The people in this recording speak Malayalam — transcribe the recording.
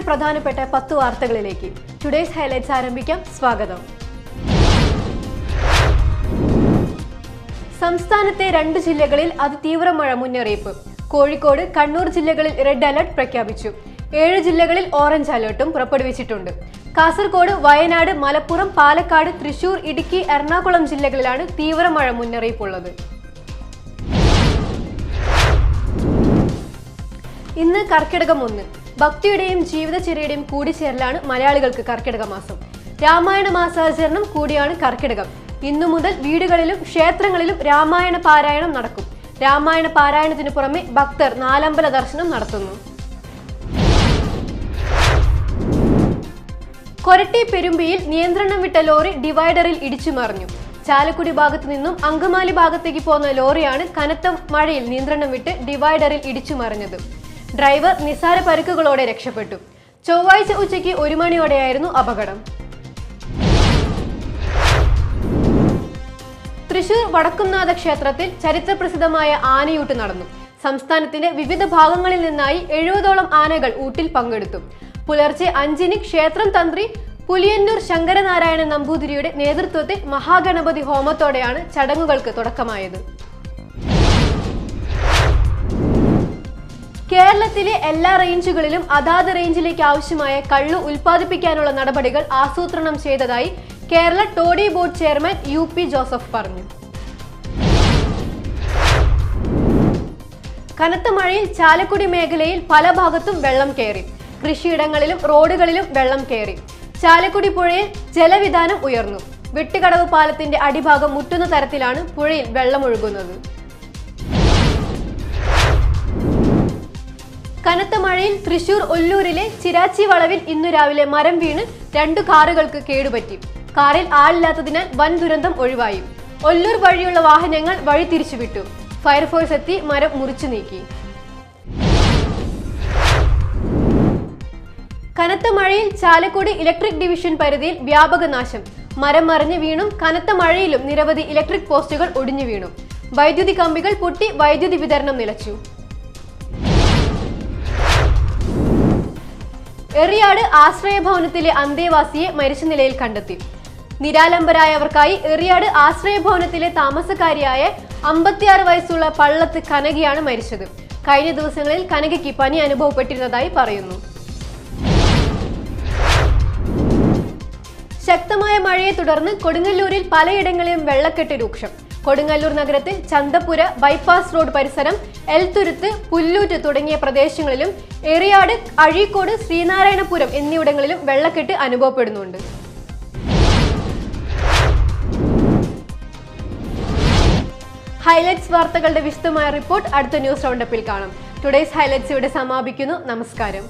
പ്രധാനപ്പെട്ട 10 വാർത്തകളിലേക്ക് ടുഡേസ് ഹൈലൈറ്റ്സ് ആരംഭിക്കാം. സ്വാഗതം. സംസ്ഥാനത്തെ 2 ജില്ലകളിൽ അതിതീവ്ര മഴ മുന്നറിയിപ്പ്. കോഴിക്കോട്, കണ്ണൂർ ജില്ലകളിൽ റെഡ് അലർട്ട് പ്രഖ്യാപിച്ചു. 7 ജില്ലകളിൽ ഓറഞ്ച് അലർട്ടും പുറപ്പെടുവിച്ചിട്ടുണ്ട്. കാസർഗോഡ്, വയനാട്, മലപ്പുറം, പാലക്കാട്, തൃശൂർ, ഇടുക്കി, എറണാകുളം ജില്ലകളിലാണ് തീവ്ര മഴ മുന്നറിയിപ്പുള്ളത്. ഇന്ന് കർക്കിടകം 1. ഭക്തിയുടെയും ജീവിതചര്യയുടെയും കൂടിച്ചേരലാണ് മലയാളികൾക്ക് കർക്കിടക മാസം. രാമായണ മാസാചരണം കൂടിയാണ് കർക്കിടകം. ഇന്നു മുതൽ വീടുകളിലും ക്ഷേത്രങ്ങളിലും രാമായണ പാരായണം നടക്കും. രാമായണ പാരായണത്തിനു പുറമെ ഭക്തർ നാലമ്പല ദർശനം നടത്തുന്നു. കൊരട്ടി പെരുമ്പിയിൽ നിയന്ത്രണം വിട്ട ലോറി ഡിവൈഡറിൽ ഇടിച്ചു മറിഞ്ഞു. ചാലക്കുടി ഭാഗത്തു നിന്നും അങ്കമാലി ഭാഗത്തേക്ക് പോകുന്ന ലോറിയാണ് കനത്ത മഴയിൽ നിയന്ത്രണം വിട്ട് ഡിവൈഡറിൽ ഇടിച്ചു മറിഞ്ഞത്. ഡ്രൈവർ നിസാര പരിക്കുകളോടെ രക്ഷപ്പെട്ടു. ചൊവ്വാഴ്ച ഉച്ചയ്ക്ക് 1 മണിയോടെയായിരുന്നു അപകടം. തൃശൂർ വടക്കുംനാഥ ക്ഷേത്രത്തിൽ ചരിത്രപ്രസിദ്ധമായ ആനയൂട്ട് നടന്നു. സംസ്ഥാനത്തിന്റെ വിവിധ ഭാഗങ്ങളിൽ നിന്നായി 70ഓളം ആനകൾ ഊട്ടിൽ പങ്കെടുത്തു. പുലർച്ചെ 5-ന് ക്ഷേത്രം തന്ത്രി പുലിയന്നൂർ ശങ്കരനാരായണ നമ്പൂതിരിയുടെ നേതൃത്വത്തിൽ മഹാഗണപതി ഹോമത്തോടെയാണ് ചടങ്ങുകൾക്ക് തുടക്കമായത്. കേരളത്തിലെ എല്ലാ റേഞ്ചുകളിലും അതാത് റേഞ്ചിലേക്ക് ആവശ്യമായ കള്ളു ഉൽപ്പാദിപ്പിക്കാനുള്ള നടപടികൾ ആസൂത്രണം ചെയ്തതായി Kerala toddy board chairman UP Joseph പറഞ്ഞു. കനത്ത മഴയിൽ ചാലക്കുടി മേഖലയിൽ പല ഭാഗത്തും വെള്ളം കയറി. കൃഷിയിടങ്ങളിലും റോഡുകളിലും വെള്ളം കയറി. ചാലക്കുടി പുഴയിൽ ജലവിധാനം ഉയർന്നു. വെട്ടുകടവ് പാലത്തിന്റെ അടിഭാഗം മുട്ടുന്ന തരത്തിലാണ് പുഴയിൽ വെള്ളമൊഴുകുന്നത്. കനത്ത മഴയിൽ തൃശൂർ ഒല്ലൂരിലെ ചിരാച്ചി വളവിൽ ഇന്നു രാവിലെ മരം വീണ് 2 കാറുകൾക്ക് കേടുപറ്റി. കാറിൽ ആളില്ലാത്തതിനാൽ വൻ ദുരന്തം ഒഴിവായി. ഒല്ലൂർ വഴിയുള്ള വാഹനങ്ങൾ വഴി തിരിച്ചുവിട്ടു. ഫയർഫോഴ്സ് എത്തി മരം മുറിച്ചു നീക്കി. കനത്ത മഴയിൽ ചാലക്കുടി ഇലക്ട്രിക് ഡിവിഷൻ പരിധിയിൽ വ്യാപക നാശം. മരം മറിഞ്ഞു വീണും കനത്ത മഴയിലും നിരവധി ഇലക്ട്രിക് പോസ്റ്റുകൾ ഒടിഞ്ഞു വീണു. വൈദ്യുതി കമ്പികൾ പൊട്ടി വൈദ്യുതി വിതരണം നിലച്ചു. എറിയാട് ആശ്രയഭവനത്തിലെ അന്തേവാസിയെ മരിച്ച നിലയിൽ കണ്ടെത്തി. നിരാലംബരായവർക്കായി എറിയാട് ആശ്രയഭവനത്തിലെ താമസക്കാരിയായ 56 വയസ്സുള്ള പള്ളത്ത് കനകയാണ് മരിച്ചത്. കഴിഞ്ഞ ദിവസങ്ങളിൽ കനകയ്ക്ക് പനി അനുഭവപ്പെട്ടിരുന്നതായി പറയുന്നു. ശക്തമായ മഴയെ തുടർന്ന് കൊടുങ്ങല്ലൂരിൽ പലയിടങ്ങളിലും വെള്ളക്കെട്ട് രൂക്ഷം. കൊടുങ്ങല്ലൂർ നഗരത്തിൽ ചന്തപ്പുര, ബൈപ്പാസ് റോഡ് പരിസരം, എൽത്തുരുത്ത്, പുല്ലൂറ്റ് തുടങ്ങിയ പ്രദേശങ്ങളിലും എറിയാട്, അഴീക്കോട്, ശ്രീനാരായണപുരം എന്നിവിടങ്ങളിലും വെള്ളക്കെട്ട് അനുഭവപ്പെടുന്നുണ്ട്. ഹൈലൈറ്റ്സ് വാർത്തകളുടെ വിശദമായ റിപ്പോർട്ട് അടുത്ത ന്യൂസ് റൗണ്ടപ്പിൽ കാണാം. ടുഡേസ് ഹൈലൈറ്റ്സ് ഇവിടെ സമാപിക്കുന്നു. നമസ്കാരം.